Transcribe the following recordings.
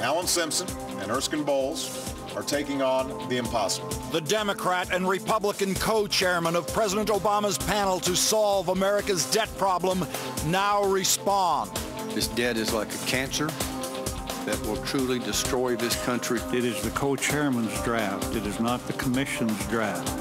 Alan Simpson and Erskine Bowles are taking on the impossible. The Democrat and Republican co-chairman of President Obama's panel to solve America's debt problem now respond. This debt is like a cancer that will truly destroy this country. It is the co-chairman's draft. It is not the commission's draft.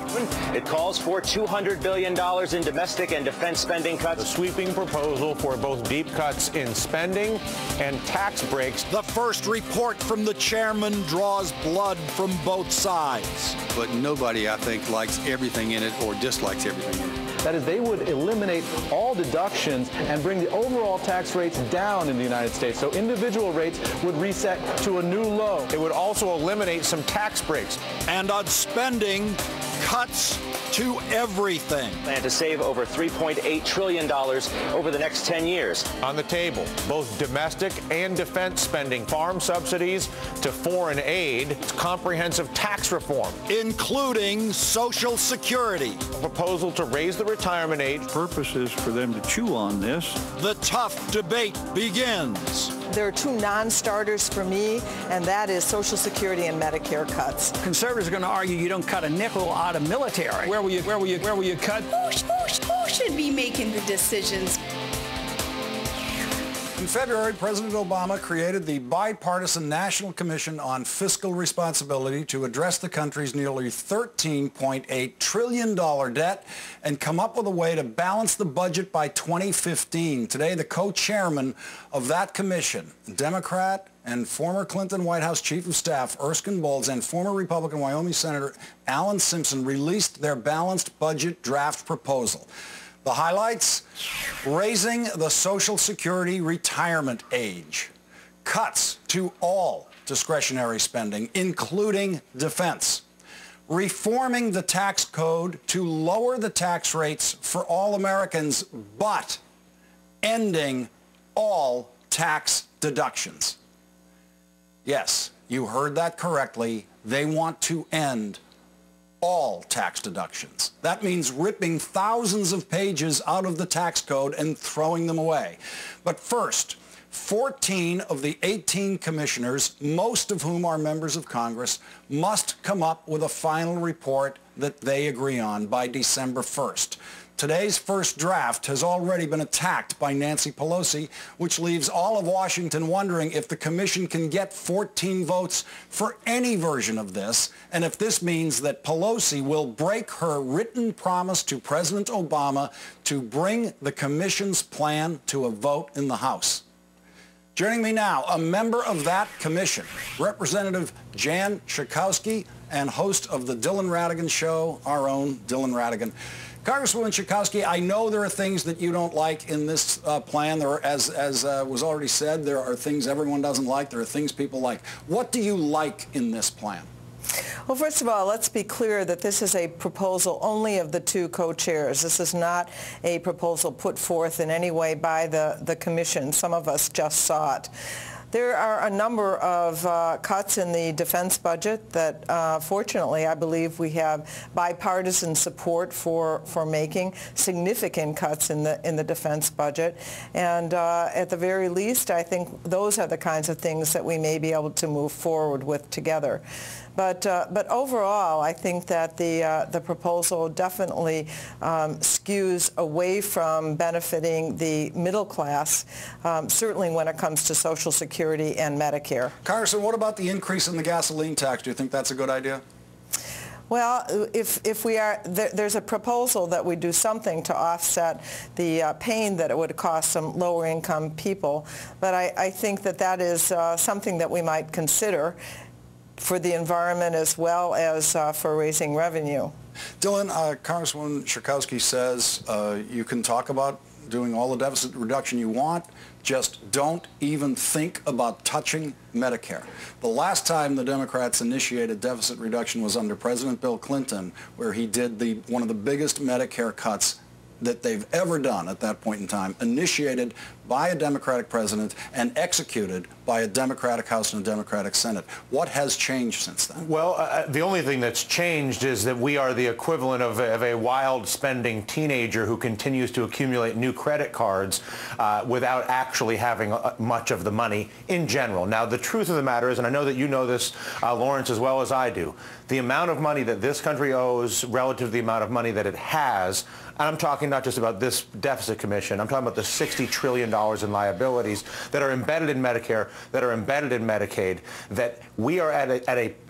It calls for $200 billion in domestic and defense spending cuts. A sweeping proposal for both deep cuts in spending and tax breaks. The first report from the chairman draws blood from both sides. But nobody, I think, likes everything in it or dislikes everything in it. That is, they would eliminate all deductions and bring the overall tax rates down in the United States. So individual rates would reset to a new low. It would also eliminate some tax breaks. And on spending, cuts to everything. Plan to save over $3.8 trillion over the next 10 years. On the table, both domestic and defense spending, farm subsidies to foreign aid, comprehensive tax reform, including Social Security. A proposal to raise the retirement age. The purpose is for them to chew on this. The tough debate begins. There are two non-starters for me, and that is Social Security and Medicare cuts. Conservatives are going to argue you don't cut a nickel out of military. Where will you cut? Who should be making the decisions? In February, President Obama created the Bipartisan National Commission on Fiscal Responsibility to address the country's nearly $13.8 trillion debt and come up with a way to balance the budget by 2015. Today, the co-chairman of that commission, Democrat and former Clinton White House Chief of Staff Erskine Bowles and former Republican Wyoming Senator Alan Simpson released their balanced budget draft proposal. The highlights: raising the Social Security retirement age, cuts to all discretionary spending, including defense, reforming the tax code to lower the tax rates for all Americans, but ending all tax deductions. Yes, you heard that correctly. They want to end all tax deductions. That means ripping thousands of pages out of the tax code and throwing them away. But first, 14 of the 18 commissioners, most of whom are members of Congress, must come up with a final report that they agree on by December 1st. Today's first draft has already been attacked by Nancy Pelosi, which leaves all of Washington wondering if the commission can get 14 votes for any version of this, and if this means that Pelosi will break her written promise to President Obama to bring the commission's plan to a vote in the House. Joining me now, a member of that commission, Representative Jan Schakowsky, and host of the Dylan Ratigan Show, our own Dylan Ratigan. Congresswoman Schakowsky, I know there are things that you don't like in this plan. There are, as was already said, there are things everyone doesn't like. There are things people like. What do you like in this plan? Well, first of all, let's be clear that this is a proposal only of the two co-chairs. This is not a proposal put forth in any way by the commission. Some of us just saw it. There are a number of cuts in the defense budget that, fortunately, I believe we have bipartisan support for making significant cuts in the defense budget. And at the very least, I think those are the kinds of things that we may be able to move forward with together. But overall, I think that the proposal definitely skews away from benefiting the middle class, certainly when it comes to Social Security and Medicare. Congressman, what about the increase in the gasoline tax? Do you think that's a good idea? Well, if we are, there's a proposal that we do something to offset the pain that it would cost some lower-income people, but I think that is something that we might consider for the environment as well as for raising revenue. Dylan, Congresswoman Schakowsky says you can talk about doing all the deficit reduction you want, just don't even think about touching Medicare. The last time the Democrats initiated deficit reduction was under President Bill Clinton, where he did one of the biggest Medicare cuts that they've ever done at that point in time, initiated by a Democratic president and executed by a Democratic House and a Democratic Senate. What has changed since then? Well, the only thing that's changed is that we are the equivalent of a wild spending teenager who continues to accumulate new credit cards without actually having much of the money in general. Now, the truth of the matter is, and I know that you know this, Lawrence, as well as I do, the amount of money that this country owes relative to the amount of money that it has, and I'm talking not just about this deficit commission, I'm talking about the $60 trillion in liabilities that are embedded in Medicare, that are embedded in Medicaid, that we are in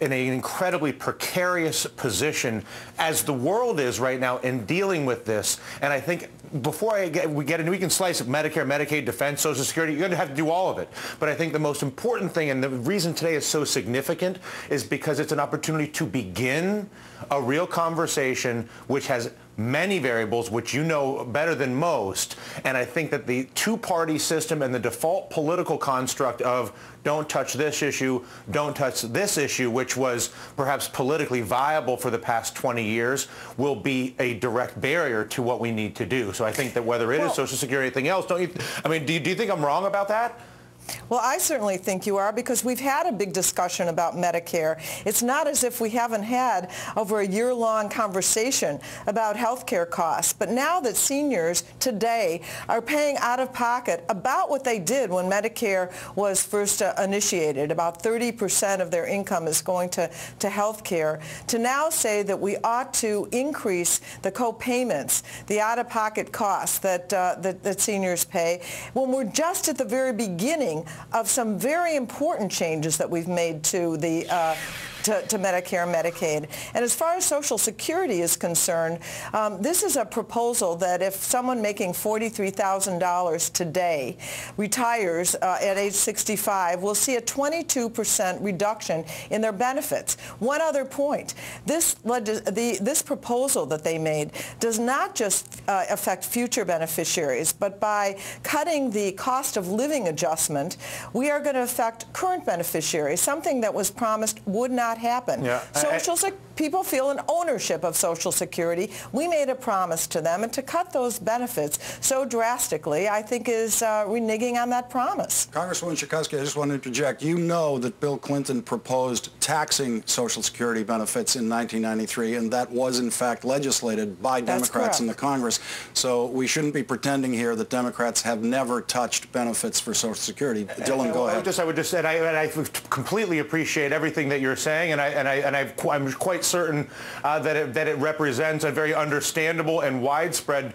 an incredibly precarious position as the world is right now in dealing with this. And I think before we get into, we can slice Medicare, Medicaid, defense, Social Security, you're going to have to do all of it. But I think the most important thing, and the reason today is so significant, is because it's an opportunity to begin a real conversation which has many variables, which you know better than most. And I think that the two-party system and the default political construct of don't touch this issue, don't touch this issue, which was perhaps politically viable for the past 20 years, will be a direct barrier to what we need to do. So I think that whether it is Social Security or anything else, do you think I'm wrong about that? Well, I certainly think you are, because we've had a big discussion about Medicare. It's not as if we haven't had over a year-long conversation about health care costs. But now that seniors today are paying out of pocket about what they did when Medicare was first initiated, about 30% of their income is going to health care, to now say that we ought to increase the co-payments, the out-of-pocket costs that seniors pay, when we're just at the very beginning of some very important changes that we've made to the to Medicare and Medicaid. And as far as Social Security is concerned, this is a proposal that if someone making $43,000 today retires at age 65, will see a 22% reduction in their benefits. One other point, this proposal that they made does not just affect future beneficiaries, but by cutting the cost of living adjustment, we are going to affect current beneficiaries, something that was promised would not happen. Yeah. People feel an ownership of Social Security. We made a promise to them, and to cut those benefits so drastically, I think, is reneging on that promise. Congresswoman Schakowsky, I just want to interject. You know that Bill Clinton proposed taxing Social Security benefits in 1993, and that was, in fact, legislated by Democrats in the Congress. So we shouldn't be pretending here that Democrats have never touched benefits for Social Security. Dylan, go ahead. I would just say, I completely appreciate everything that you're saying, and I'm quite certain that it represents a very understandable and widespread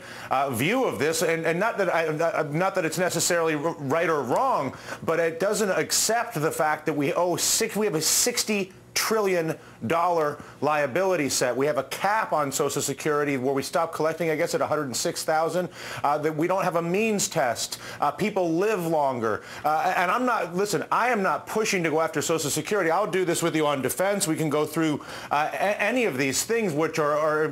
view of this, and not that it's necessarily right or wrong, but it doesn't accept the fact that we have a $60 trillion liability set. We have a cap on Social Security where we stop collecting, I guess, at 106,000. That we don't have a means test. People live longer. And I am not pushing to go after Social Security. I'll do this with you on defense. We can go through any of these things which are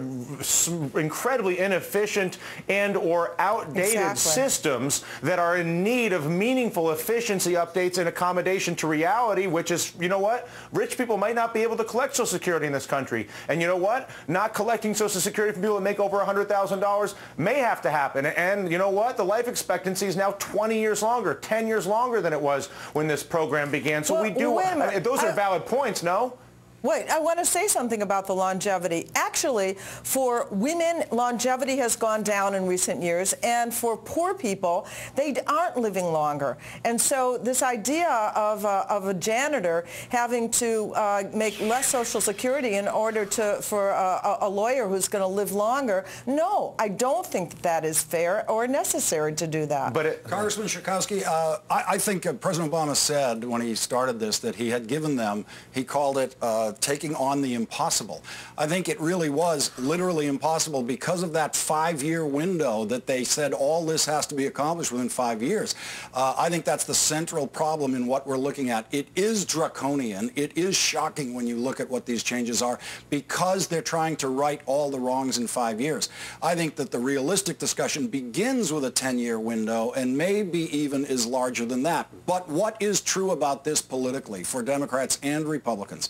incredibly inefficient and or outdated systems that are in need of meaningful efficiency updates and accommodation to reality, which is, you know what? Rich people might not be able to collect Social Security in this country. And you know what? Not collecting Social Security from people that make over $100,000 may have to happen. And you know what? The life expectancy is now 20 years longer, 10 years longer than it was when this program began. So those are valid points, no? Wait, I want to say something about the longevity. Actually, for women, longevity has gone down in recent years, and for poor people, they aren't living longer. And so this idea of a janitor having to make less Social Security in order for a lawyer who's going to live longer, no, I don't think that is fair or necessary to do that. But Congressman Schakowsky, I think President Obama said when he started this that he had given them, he called it taking on the impossible. I think it really was literally impossible because of that 5-year window that they said all this has to be accomplished within 5 years. I think that's the central problem in what we're looking at. It is draconian. It is shocking when you look at what these changes are because they're trying to right all the wrongs in 5 years. I think that the realistic discussion begins with a 10-year window and maybe even is larger than that. But what is true about this politically for Democrats and Republicans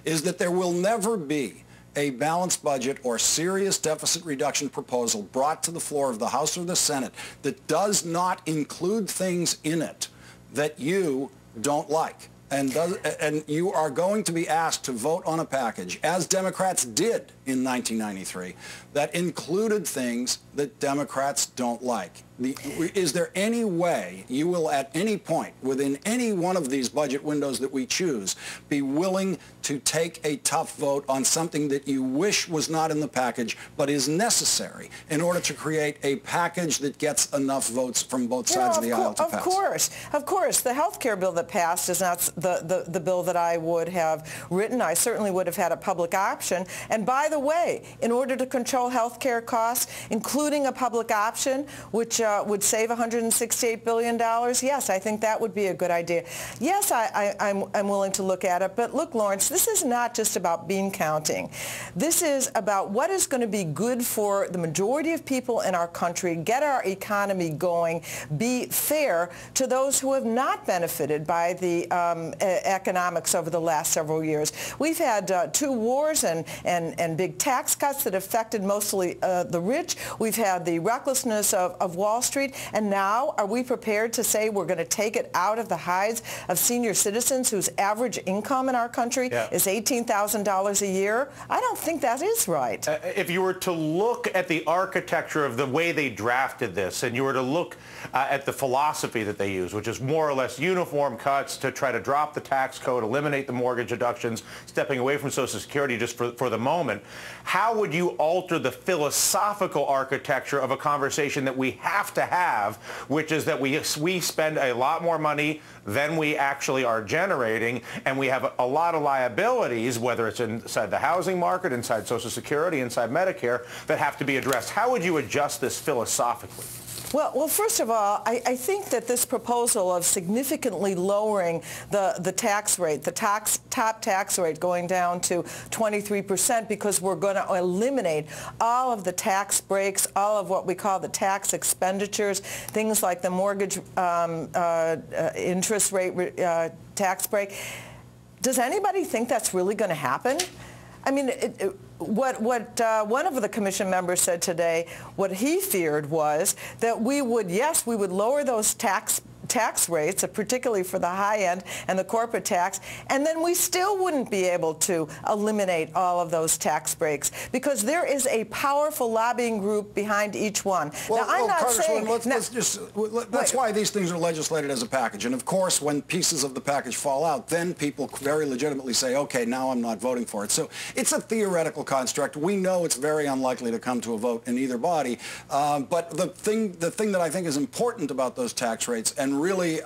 is that there will never be a balanced budget or serious deficit reduction proposal brought to the floor of the House or the Senate that does not include things in it that you don't like, and you are going to be asked to vote on a package, as Democrats did in 1993, that included things that Democrats don't like. Is there any way you will at any point within any one of these budget windows that we choose be willing to take a tough vote on something that you wish was not in the package but is necessary in order to create a package that gets enough votes from both sides of the aisle to pass? Of course. The health care bill that passed is not the bill that I would have written. I certainly would have had a public option. And by the way, in order to control health care costs, including a public option, which would save $168 billion, yes, I think that would be a good idea. Yes, I'm willing to look at it. But look, Lawrence, this is not just about bean counting. This is about what is going to be good for the majority of people in our country, get our economy going, be fair to those who have not benefited by the economics over the last several years. We've had 2 wars and big tax cuts that affected mostly the rich. We've had the recklessness of Wall Street. And now, are we prepared to say we're going to take it out of the hides of senior citizens whose average income in our country is $18,000 a year? I don't think that is right. If you were to look at the architecture of the way they drafted this, and you were to look at the philosophy that they use, which is more or less uniform cuts to try to drop the tax code, eliminate the mortgage deductions, stepping away from Social Security just for the moment, how would you alter the philosophical architecture of a conversation that we have to have, which is that we spend a lot more money than we actually are generating, and we have a lot of liabilities, whether it's inside the housing market, inside Social Security, inside Medicare, that have to be addressed. How would you adjust this philosophically? Well, first of all, I think that this proposal of significantly lowering the tax rate, the top tax rate going down to 23%, because we're going to eliminate all of the tax breaks, all of what we call the tax expenditures, things like the mortgage interest rate tax break. Does anybody think that's really going to happen? I mean, what one of the commission members said today, what he feared was that we would lower those tax rates, particularly for the high end and the corporate tax, and then we still wouldn't be able to eliminate all of those tax breaks, because there is a powerful lobbying group behind each one. Well, now, I'm not saying... That's why these things are legislated as a package. And of course, when pieces of the package fall out, then people very legitimately say, okay, now I'm not voting for it. So it's a theoretical construct. We know it's very unlikely to come to a vote in either body. But the thing that I think is important about those tax rates, and really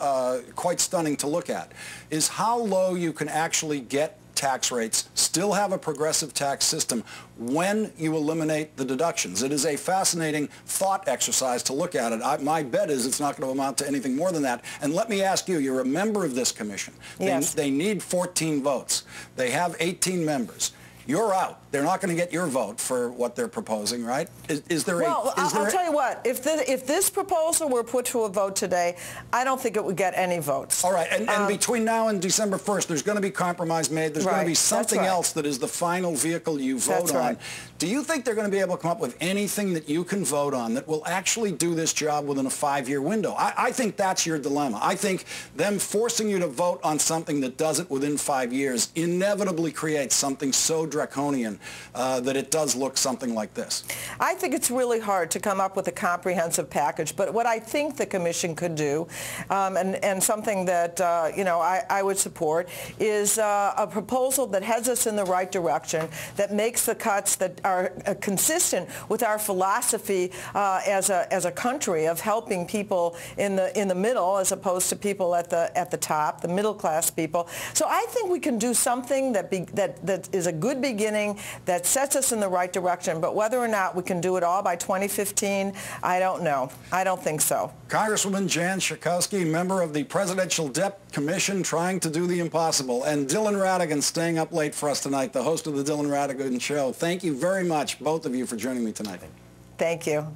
quite stunning to look at, is how low you can actually get tax rates, still have a progressive tax system when you eliminate the deductions. It is a fascinating thought exercise to look at it. My bet is it's not going to amount to anything more than that. And let me ask you, you're a member of this commission. Yes. They need 14 votes. They have 18 members. You're out. They're not going to get your vote for what they're proposing, right? I'll tell you what. If this proposal were put to a vote today, I don't think it would get any votes. All right. And between now and December 1st, there's going to be compromise made. There's going to be something else that is the final vehicle you vote on. Do you think they're going to be able to come up with anything that you can vote on that will actually do this job within a 5-year window? I think that's your dilemma. I think them forcing you to vote on something that does it within 5 years inevitably creates something so draconian that it does look something like this. I think it's really hard to come up with a comprehensive package, but what I think the Commission could do, and something that I would support, is a proposal that heads us in the right direction, that makes the cuts that are consistent with our philosophy as a country of helping people in the middle as opposed to people at the top, the middle class people. So I think we can do something that is a good beginning, that sets us in the right direction. But whether or not we can do it all by 2015, I don't know. I don't think so. Congresswoman Jan Schakowsky, member of the Presidential Debt Commission, trying to do the impossible. And Dylan Ratigan staying up late for us tonight, the host of the Dylan Ratigan Show. Thank you very much, both of you, for joining me tonight. Thank you.